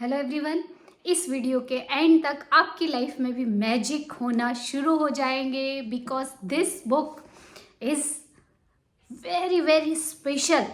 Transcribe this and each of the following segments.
Hello everyone. इस video के and तक आपकी लाइफ में भी मैजिक होना शुरू हो जाएंगे because this book is very very special.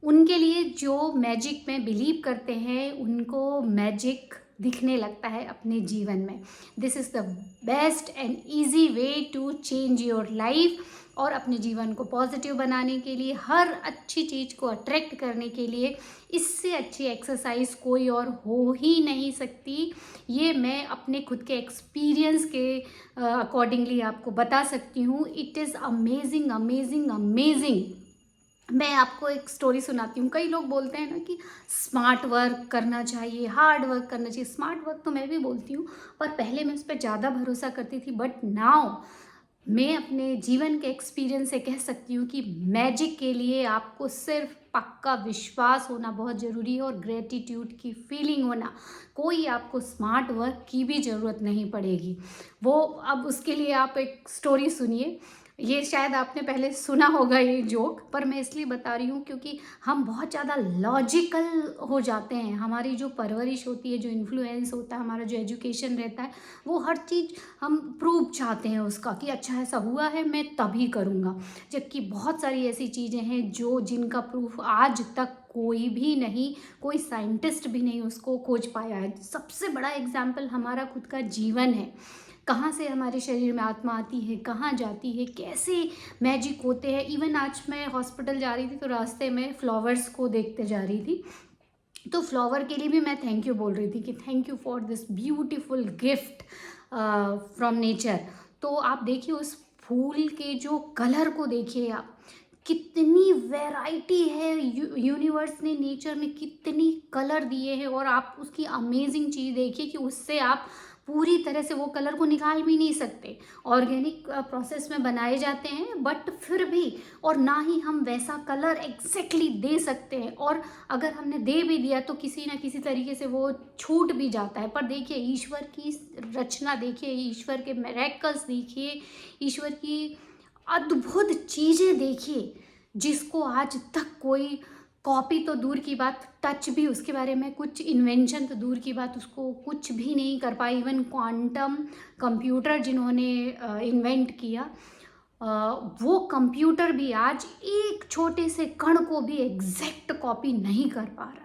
उनके लिए जो मैजिक में बिलीव करते हैं उनको मैजिक दिखने लगता है अपने जीवन में। This is the best and easy way to change your life और अपने जीवन को पॉजिटिव बनाने के लिए, हर अच्छी चीज़ को अट्रैक्ट करने के लिए इससे अच्छी एक्सरसाइज कोई और हो ही नहीं सकती। ये मैं अपने खुद के एक्सपीरियंस के अकॉर्डिंगली आपको बता सकती हूँ। It is amazing amazing amazing. मैं आपको एक स्टोरी सुनाती हूँ। कई लोग बोलते हैं ना कि स्मार्ट वर्क करना चाहिए, हार्ड वर्क करना चाहिए। स्मार्ट वर्क तो मैं भी बोलती हूँ, पर पहले मैं उस पर ज़्यादा भरोसा करती थी, बट नाउ मैं अपने जीवन के एक्सपीरियंस से कह सकती हूँ कि मैजिक के लिए आपको सिर्फ पक्का विश्वास होना बहुत ज़रूरी है और ग्रेटिट्यूड की फीलिंग होना। कोई आपको स्मार्ट वर्क की भी ज़रूरत नहीं पड़ेगी। वो अब उसके लिए आप एक स्टोरी सुनिए। ये शायद आपने पहले सुना होगा ये जोक, पर मैं इसलिए बता रही हूँ क्योंकि हम बहुत ज़्यादा लॉजिकल हो जाते हैं। हमारी जो परवरिश होती है, जो इन्फ्लुएंस होता है, हमारा जो एजुकेशन रहता है, वो हर चीज़ हम प्रूव चाहते हैं उसका कि अच्छा ऐसा हुआ है मैं तभी करूँगा। जबकि बहुत सारी ऐसी चीज़ें हैं जिनका प्रूफ आज तक कोई भी नहीं, कोई साइंटिस्ट भी नहीं उसको खोज पाया है। सबसे बड़ा एग्जाम्पल हमारा खुद का जीवन है। कहाँ से हमारे शरीर में आत्मा आती है, कहाँ जाती है, कैसे मैजिक होते हैं। इवन आज मैं हॉस्पिटल जा रही थी तो रास्ते में फ्लावर्स को देखते जा रही थी, तो फ्लावर के लिए भी मैं थैंक यू बोल रही थी कि thank you for this beautiful gift from nature. तो आप देखिए उस फूल के जो कलर को देखिए आप, कितनी वैरायटी है। यूनिवर्स ने, नेचर ने कितनी कलर दिए हैं और आप उसकी अमेजिंग चीज़ देखिए कि उससे आप पूरी तरह से वो कलर को निकाल भी नहीं सकते। ऑर्गेनिक प्रोसेस में बनाए जाते हैं, बट फिर भी, और ना ही हम वैसा कलर एग्जैक्टली दे सकते हैं, और अगर हमने दे भी दिया तो किसी ना किसी तरीके से वो छूट भी जाता है। पर देखिए ईश्वर की रचना देखिए, ईश्वर के मिरेकल्स देखिए, ईश्वर की अद्भुत चीज़ें देखिए, जिसको आज तक कोई कॉपी तो दूर की बात, टच भी उसके बारे में, कुछ इन्वेंशन तो दूर की बात, उसको कुछ भी नहीं कर पाए। इवन क्वांटम कंप्यूटर जिन्होंने इन्वेंट किया, वो कंप्यूटर भी आज एक छोटे से कण को भी एग्जैक्ट कॉपी नहीं कर पा रहा है।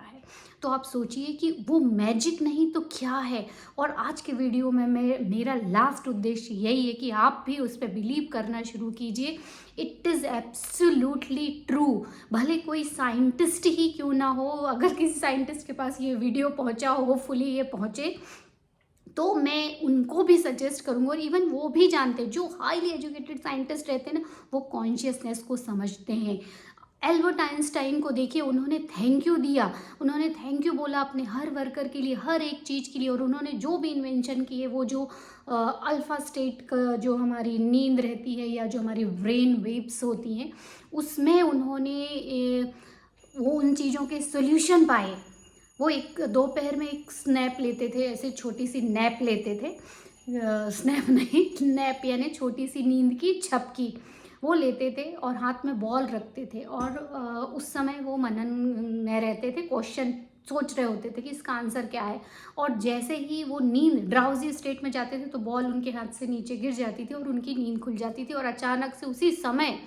तो आप सोचिए कि वो मैजिक नहीं तो क्या है। और आज के वीडियो में मेरा लास्ट उद्देश्य यही है कि आप भी उस पर बिलीव करना शुरू कीजिए। It is absolutely true. भले कोई साइंटिस्ट ही क्यों ना हो, अगर किसी साइंटिस्ट के पास ये वीडियो पहुंचा हो, होपफुली ये पहुंचे, तो मैं उनको भी सजेस्ट करूँगा। और इवन वो भी जानते हैं, जो हाईली एजुकेटेड साइंटिस्ट रहते हैं ना, वो कॉन्शियसनेस को समझते हैं। एल्बर्ट आइंस्टाइन को देखिए, उन्होंने थैंक यू दिया, उन्होंने थैंक यू बोला अपने हर वर्कर के लिए, हर एक चीज़ के लिए। और उन्होंने जो भी इन्वेंशन की है, वो जो अल्फ़ा स्टेट का जो हमारी नींद रहती है या जो हमारी ब्रेन वेव्स होती हैं, उसमें उन्होंने वो उन चीज़ों के सोल्यूशन पाए। वो एक दोपहर में एक स्नैप लेते थे, ऐसे छोटी सी नैप लेते थे, स्नैप नहीं, नैप यानी छोटी सी नींद की झपकी, वो लेते थे और हाथ में बॉल रखते थे। और उस समय वो मनन में रहते थे, क्वेश्चन सोच रहे होते थे कि इसका आंसर क्या है। और जैसे ही वो नींद ड्राउजी स्टेट में जाते थे तो बॉल उनके हाथ से नीचे गिर जाती थी और उनकी नींद खुल जाती थी, और अचानक से उसी समय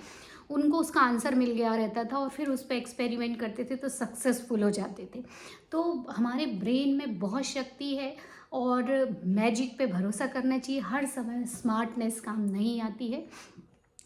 उनको उसका आंसर मिल गया रहता था और फिर उस पर एक्सपेरिमेंट करते थे तो सक्सेसफुल हो जाते थे। तो हमारे ब्रेन में बहुत शक्ति है और मैजिक पे भरोसा करना चाहिए। हर समय स्मार्टनेस काम नहीं आती है।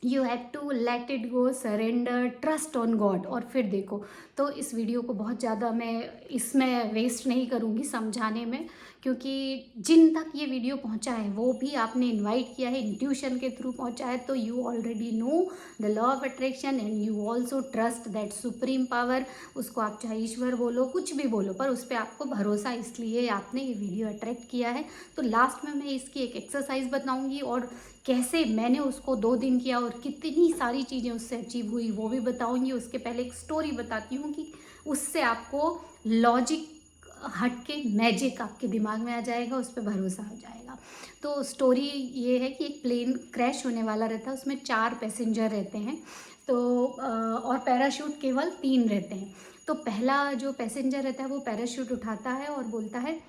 You have to let it go, surrender, trust on God. और फिर देखो, तो इस वीडियो को बहुत ज़्यादा मैं इसमें वेस्ट नहीं करूँगी समझाने में, क्योंकि जिन तक ये वीडियो पहुंचा है वो भी आपने इनवाइट किया है, इंट्यूशन के थ्रू पहुंचा है, तो you already know the law of attraction and you also trust that supreme power. उसको आप चाहे ईश्वर बोलो, कुछ भी बोलो, पर उस पर आपको भरोसा, इसलिए आपने ये वीडियो अट्रैक्ट किया है। तो लास्ट में मैं इसकी एक एक्सरसाइज बताऊँगी और कैसे मैंने उसको 2 दिन किया और कितनी सारी चीज़ें उससे अचीव हुई वो भी बताऊंगी। उसके पहले एक स्टोरी बताती हूँ कि उससे आपको लॉजिक हट के मैजिक आपके दिमाग में आ जाएगा, उस पर भरोसा हो जाएगा। तो स्टोरी ये है कि एक प्लेन क्रैश होने वाला रहता है, उसमें 4 पैसेंजर रहते हैं, तो और पैराशूट केवल 3 रहते हैं। तो पहला जो पैसेंजर रहता है वो पैराशूट उठाता है और बोलता है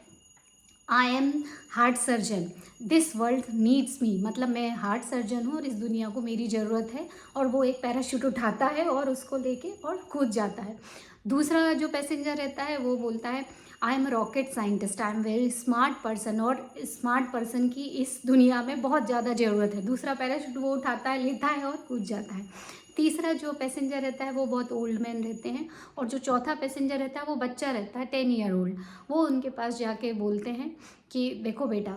I am heart surgeon, this world needs मी, मतलब मैं हार्ट सर्जन हूँ और इस दुनिया को मेरी ज़रूरत है। और वो एक पैराशूट उठाता है और उसको लेके और कूद जाता है। दूसरा जो पैसेंजर रहता है वो बोलता है I am rocket scientist, I am very smart person, और स्मार्ट पर्सन की इस दुनिया में बहुत ज़्यादा ज़रूरत है। दूसरा पैराशूट वो उठाता है, लेता है और कूद जाता है। तीसरा जो पैसेंजर रहता है वो बहुत ओल्ड मैन रहते हैं, और जो चौथा पैसेंजर रहता है वो बच्चा रहता है 10 ईयर ओल्ड। वो उनके पास जाके बोलते हैं कि देखो बेटा,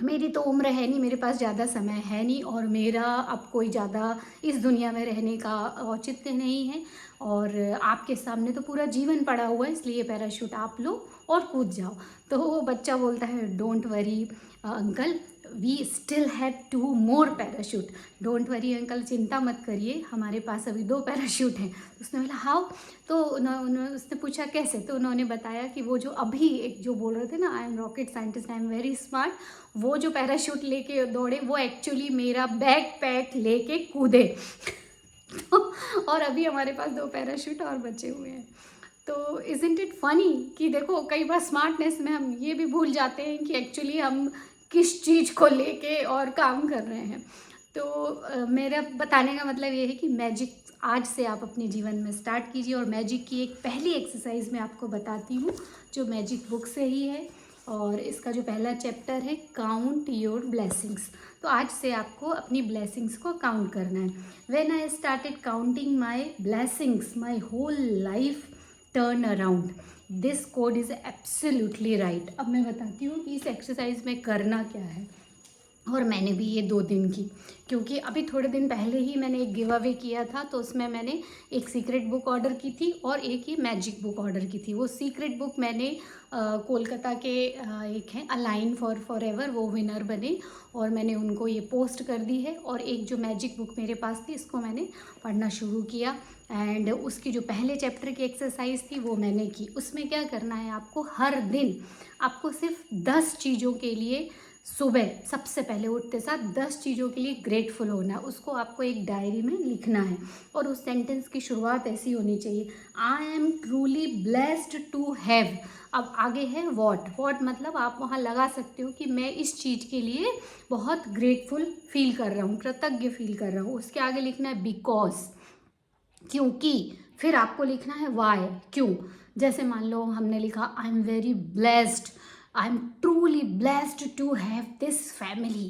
मेरी तो उम्र है नहीं, मेरे पास ज़्यादा समय है नहीं, और मेरा अब कोई ज़्यादा इस दुनिया में रहने का औचित्य नहीं है, और आपके सामने तो पूरा जीवन पड़ा हुआ है, इसलिए पैराशूट आप लो और कूद जाओ। तो वो बच्चा बोलता है don't worry uncle, we still have 2 more parachute. Don't worry uncle, चिंता मत करिए, हमारे पास अभी 2 पैराशूट हैं। उसने बोला हाउ? तो उसने पूछा कैसे? तो उन्होंने बताया कि वो जो अभी एक जो बोल रहे थे ना, I am rocket scientist, I am very smart, वो जो पैराशूट लेके दौड़े वो एक्चुअली मेरा बैग पैक लेके कूदे। और अभी हमारे पास 2 पैराशूट और बचे हुए हैं। तो इज़न्ट इट फनी कि देखो, कई बार स्मार्टनेस में हम ये भी भूल जाते हैं कि एक्चुअली हम किस चीज़ को लेके और काम कर रहे हैं। तो मेरा बताने का मतलब ये है कि मैजिक आज से आप अपने जीवन में स्टार्ट कीजिए। और मैजिक की एक पहली एक्सरसाइज मैं आपको बताती हूँ जो मैजिक बुक से ही है, और इसका जो पहला चैप्टर है काउंट योर ब्लेसिंग्स। तो आज से आपको अपनी ब्लेसिंग्स को काउंट करना है। When I started counting my blessings, my whole life turn around, this code is absolutely right. अब मैं बताती हूँ कि इस एक्सरसाइज में करना क्या है। और मैंने भी ये 2 दिन की, क्योंकि अभी थोड़े दिन पहले ही मैंने एक गिव अवे किया था, तो उसमें मैंने एक सीक्रेट बुक ऑर्डर की थी और एक ये मैजिक बुक ऑर्डर की थी। वो सीक्रेट बुक मैंने कोलकाता के एक हैं अलाइन फॉर एवर, वो विनर बने और मैंने उनको ये पोस्ट कर दी है। और एक जो मैजिक बुक मेरे पास थी, इसको मैंने पढ़ना शुरू किया, एंड उसकी जो पहले चैप्टर की एक्सरसाइज थी वो मैंने की। उसमें क्या करना है, आपको हर दिन आपको सिर्फ 10 चीज़ों के लिए सुबह सबसे पहले उठते साथ 10 चीज़ों के लिए ग्रेटफुल होना है। उसको आपको एक डायरी में लिखना है, और उस सेंटेंस की शुरुआत ऐसी होनी चाहिए, I am truly blessed to have. अब आगे है वॉट मतलब आप वहाँ लगा सकते हो कि मैं इस चीज़ के लिए बहुत ग्रेटफुल फील कर रहा हूँ, कृतज्ञ फील कर रहा हूँ। उसके आगे लिखना है बिकॉज, क्योंकि। फिर आपको लिखना है वाई, क्यों। जैसे मान लो हमने लिखा I am very blessed, I am truly blessed to have this family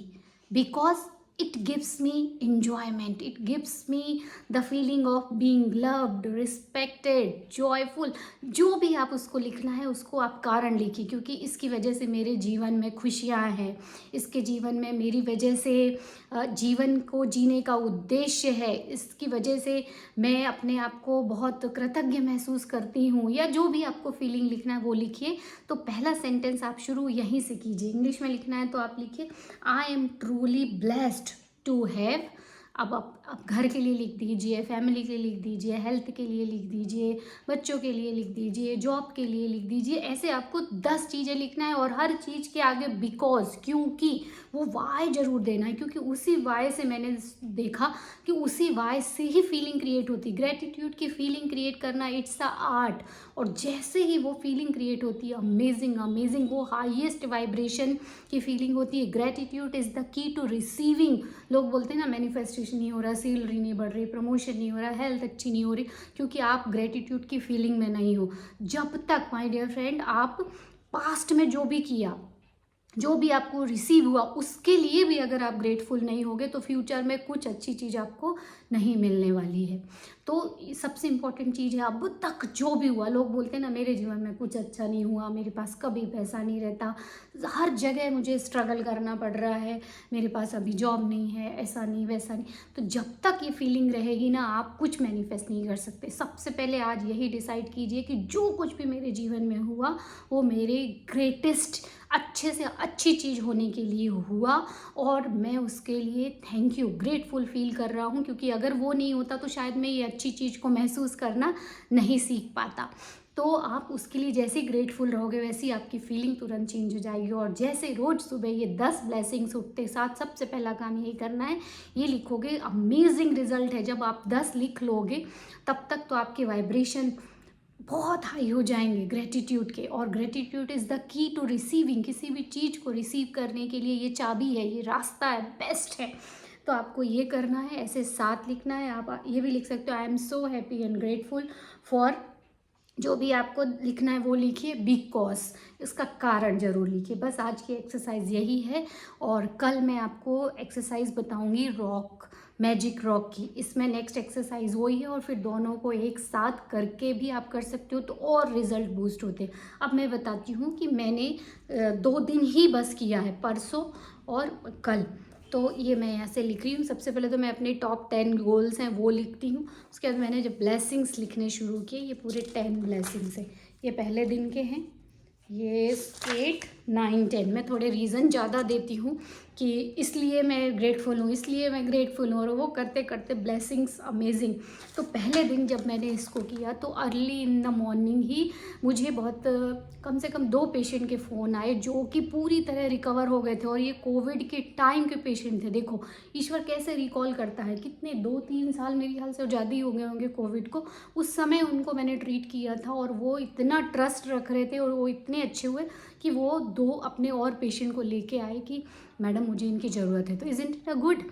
because it gives me enjoyment, it gives me the feeling of being loved, respected, joyful। जो भी आप उसको लिखना है उसको आप कारण लिखिए, क्योंकि इसकी वजह से मेरे जीवन में खुशियाँ हैं, इसके जीवन में मेरी वजह से जीवन को जीने का उद्देश्य है, इसकी वजह से मैं अपने आप को बहुत कृतज्ञ महसूस करती हूँ, या जो भी आपको फीलिंग लिखना है वो लिखिए। तो पहला सेंटेंस आप शुरू यहीं से कीजिए। इंग्लिश में लिखना है तो आप लिखिए I am truly blessed to have. अब आप घर के लिए लिख दीजिए, फैमिली के लिए लिख दीजिए, हेल्थ के लिए लिख दीजिए, बच्चों के लिए लिख दीजिए, जॉब के लिए लिख दीजिए। ऐसे आपको 10 चीज़ें लिखना है, और हर चीज़ के आगे बिकॉज, क्योंकि, वो वाई जरूर देना है, क्योंकि उसी वाई से मैंने देखा कि उसी वाई से ही फीलिंग क्रिएट होती है। ग्रेटिट्यूड की फीलिंग क्रिएट करना इट्स अ आर्ट, और जैसे ही वो फीलिंग क्रिएट होती है अमेजिंग अमेजिंग, वो हाईएस्ट वाइब्रेशन की फीलिंग होती है। Gratitude is the key to receiving. लोग बोलते हैं ना मैनिफेस्टेशन नहीं हो रहा, सैलरी नहीं बढ़ रही, प्रमोशन नहीं हो रहा, हेल्थ अच्छी नहीं हो रही, क्योंकि आप ग्रेटिट्यूड की फीलिंग में नहीं हो। जब तक माय डियर फ्रेंड आप पास्ट में जो भी किया, जो भी आपको रिसीव हुआ, उसके लिए भी अगर आप ग्रेटफुल नहीं होगे तो फ्यूचर में कुछ अच्छी चीज़ आपको नहीं मिलने वाली है। तो सबसे इम्पॉर्टेंट चीज़ है अब तक जो भी हुआ। लोग बोलते हैं ना मेरे जीवन में कुछ अच्छा नहीं हुआ, मेरे पास कभी पैसा नहीं रहता, हर जगह मुझे स्ट्रगल करना पड़ रहा है, मेरे पास अभी जॉब नहीं है, ऐसा नहीं वैसा नहीं। तो जब तक ये फीलिंग रहेगी ना, आप कुछ मैनिफेस्ट नहीं कर सकते। सबसे पहले आज यही डिसाइड कीजिए कि जो कुछ भी मेरे जीवन में हुआ वो मेरे ग्रेटेस्ट, अच्छे से अच्छी चीज़ होने के लिए हुआ, और मैं उसके लिए थैंक यू, ग्रेटफुल फील कर रहा हूँ, क्योंकि अगर वो नहीं होता तो शायद मैं ये अच्छी चीज़ को महसूस करना नहीं सीख पाता। तो आप उसके लिए जैसे ग्रेटफुल रहोगे वैसी आपकी फीलिंग तुरंत चेंज हो जाएगी। और जैसे रोज़ सुबह ये 10 ब्लेसिंग्स उठते साथ सबसे पहला काम यही करना है, ये लिखोगे, अमेजिंग रिजल्ट है। जब आप 10 लिख लोगे तब तक तो आपके वाइब्रेशन बहुत हाई हो जाएंगे ग्रेटिट्यूड के। और gratitude is the key to receiving, किसी भी चीज़ को रिसीव करने के लिए ये चाबी है, ये रास्ता है, बेस्ट है। तो आपको ये करना है, ऐसे 7 लिखना है। आप ये भी लिख सकते हो, I am so happy and grateful for, जो भी आपको लिखना है वो लिखिए, बिकॉज इसका कारण ज़रूर लिखिए। बस आज की एक्सरसाइज यही है। और कल मैं आपको एक्सरसाइज बताऊंगी रॉक, मैजिक रॉक की। इसमें नेक्स्ट एक्सरसाइज वही है, और फिर दोनों को एक साथ करके भी आप कर सकते हो तो और रिजल्ट बूस्ट होते हैं। अब मैं बताती हूँ कि मैंने 2 दिन ही बस किया है, परसों और कल। तो ये मैं यहाँ से लिख रही हूँ। सबसे पहले तो मैं अपने टॉप 10 गोल्स हैं वो लिखती हूँ। उसके बाद मैंने जब ब्लेसिंग्स लिखने शुरू किए, ये पूरे 10 ब्लेसिंग्स हैं। ये पहले दिन के हैं, ये 8, 9, 10। मैं थोड़े रीज़न ज़्यादा देती हूँ कि इसलिए मैं ग्रेटफुल हूँ, इसलिए मैं ग्रेटफुल हूँ, और वो करते करते ब्लेसिंग्स अमेजिंग। तो पहले दिन जब मैंने इसको किया तो अर्ली इन द मॉर्निंग ही मुझे बहुत कम से कम 2 पेशेंट के फ़ोन आए जो कि पूरी तरह रिकवर हो गए थे, और ये कोविड के टाइम के पेशेंट थे। देखो ईश्वर कैसे रिकॉल करता है, कितने 2-3 साल मेरे ख्याल से ज़्यादा ही हो गए होंगे कोविड को। उस समय उनको मैंने ट्रीट किया था, और वो इतना ट्रस्ट रख रहे थे और वो इतने अच्छे हुए कि वो 2 अपने और पेशेंट को लेके आए कि मैडम मुझे इनकी ज़रूरत है। तो is it a good?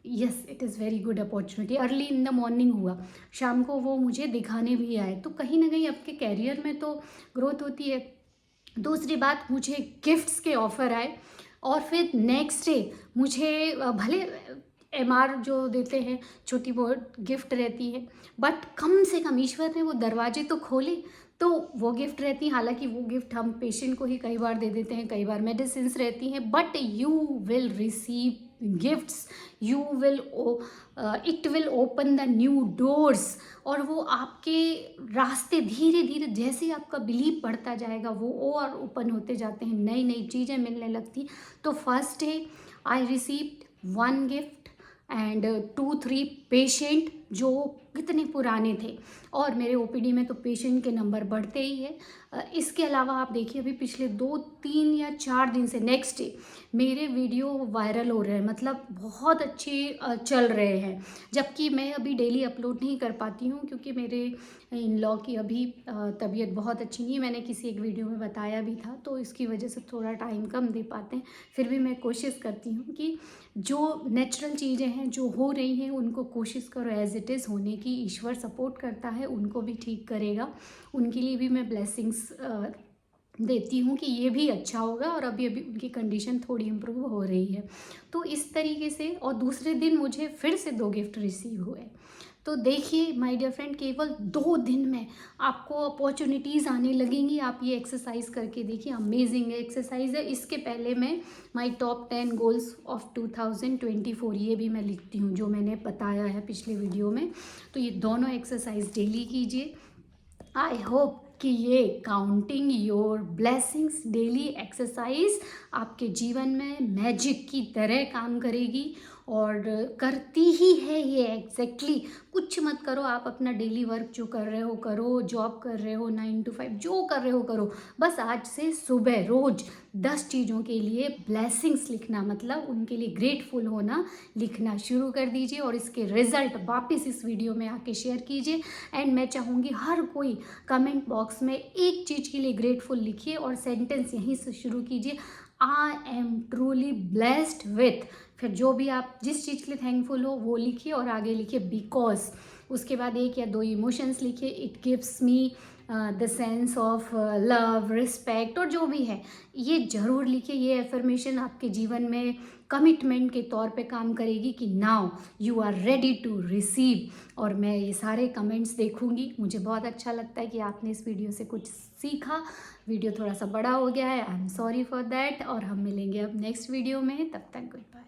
Yes, it is very good opportunity. Early in the morning हुआ, शाम को वो मुझे दिखाने भी आए। तो कहीं ना कहीं आपके कैरियर में तो ग्रोथ होती है। दूसरी बात, मुझे गिफ्ट्स के ऑफ़र आए, और फिर नेक्स्ट डे मुझे भले MR जो देते हैं छोटी बहुत गिफ्ट रहती है, बट कम से कम ईश्वर ने वो दरवाजे तो खोले, तो वो गिफ्ट रहती है। हालांकि वो गिफ्ट हम पेशेंट को ही कई बार दे देते हैं, कई बार मेडिसिन रहती हैं, but you will receive gifts, you will it will open the new doors. और वो आपके रास्ते धीरे धीरे जैसे आपका बिलीव बढ़ता जाएगा वो और ओपन होते जाते हैं, नई नई चीज़ें मिलने लगती। तो first day I received 1 gift and 2-3 patient जो कितने पुराने थे, और मेरे OPD में तो पेशेंट के नंबर बढ़ते ही है। इसके अलावा आप देखिए अभी पिछले 2-3 या 4 दिन से नेक्स्ट डे मेरे वीडियो वायरल हो रहे हैं, मतलब बहुत अच्छे चल रहे हैं। जबकि मैं अभी डेली अपलोड नहीं कर पाती हूँ क्योंकि मेरे इन लॉ की अभी तबीयत बहुत अच्छी नहीं है। मैंने किसी एक वीडियो में बताया भी था, तो इसकी वजह से थोड़ा टाइम कम दे पाते हैं। फिर भी मैं कोशिश करती हूँ कि जो नेचुरल चीज़ें हैं जो हो रही हैं उनको कोशिश करो एज इट इज़ होने की। ईश्वर सपोर्ट करता है, उनको भी ठीक करेगा। उनके लिए भी मैं ब्लेसिंग्स देती हूँ कि ये भी अच्छा होगा, और अभी अभी उनकी कंडीशन थोड़ी इम्प्रूव हो रही है। तो इस तरीके से, और दूसरे दिन मुझे फिर से 2 गिफ्ट रिसीव हुए। तो देखिए माय डियर फ्रेंड, केवल 2 दिन में आपको अपॉर्चुनिटीज़ आने लगेंगी। आप ये एक्सरसाइज करके देखिए, अमेजिंग एक्सरसाइज है। इसके पहले मैं माय टॉप 10 गोल्स ऑफ 2024 ये भी मैं लिखती हूँ, जो मैंने बताया है पिछले वीडियो में। तो ये दोनों एक्सरसाइज डेली कीजिए। आई होप कि ये counting your blessings daily exercise आपके जीवन में मैजिक की तरह काम करेगी, और करती ही है ये एग्जैक्टली। कुछ मत करो, आप अपना डेली वर्क जो कर रहे हो करो, जॉब कर रहे हो 9 to 5 जो कर रहे हो करो। बस आज से सुबह रोज 10 चीज़ों के लिए ब्लेसिंग्स लिखना, मतलब उनके लिए ग्रेटफुल होना लिखना शुरू कर दीजिए, और इसके रिजल्ट वापस इस वीडियो में आके शेयर कीजिए। एंड मैं चाहूँगी हर कोई कमेंट बॉक्स में एक चीज़ के लिए ग्रेटफुल लिखिए, और सेंटेंस यहीं से शुरू कीजिए, आई एम ट्रूली ब्लेस्ड विथ, फिर जो भी आप जिस चीज़ के लिए थैंकफुल हो वो लिखिए, और आगे लिखिए बिकॉज। उसके बाद 1 या 2 इमोशंस लिखिए, it gives me the sense of love, respect, और जो भी है ये ज़रूर लिखिए। ये एफर्मेशन आपके जीवन में कमिटमेंट के तौर पे काम करेगी कि now you are ready to receive. और मैं ये सारे कमेंट्स देखूंगी। मुझे बहुत अच्छा लगता है कि आपने इस वीडियो से कुछ सीखा। वीडियो थोड़ा सा बड़ा हो गया है, I am sorry for that, और हम मिलेंगे अब नेक्स्ट वीडियो में। तब तक गुड बाय।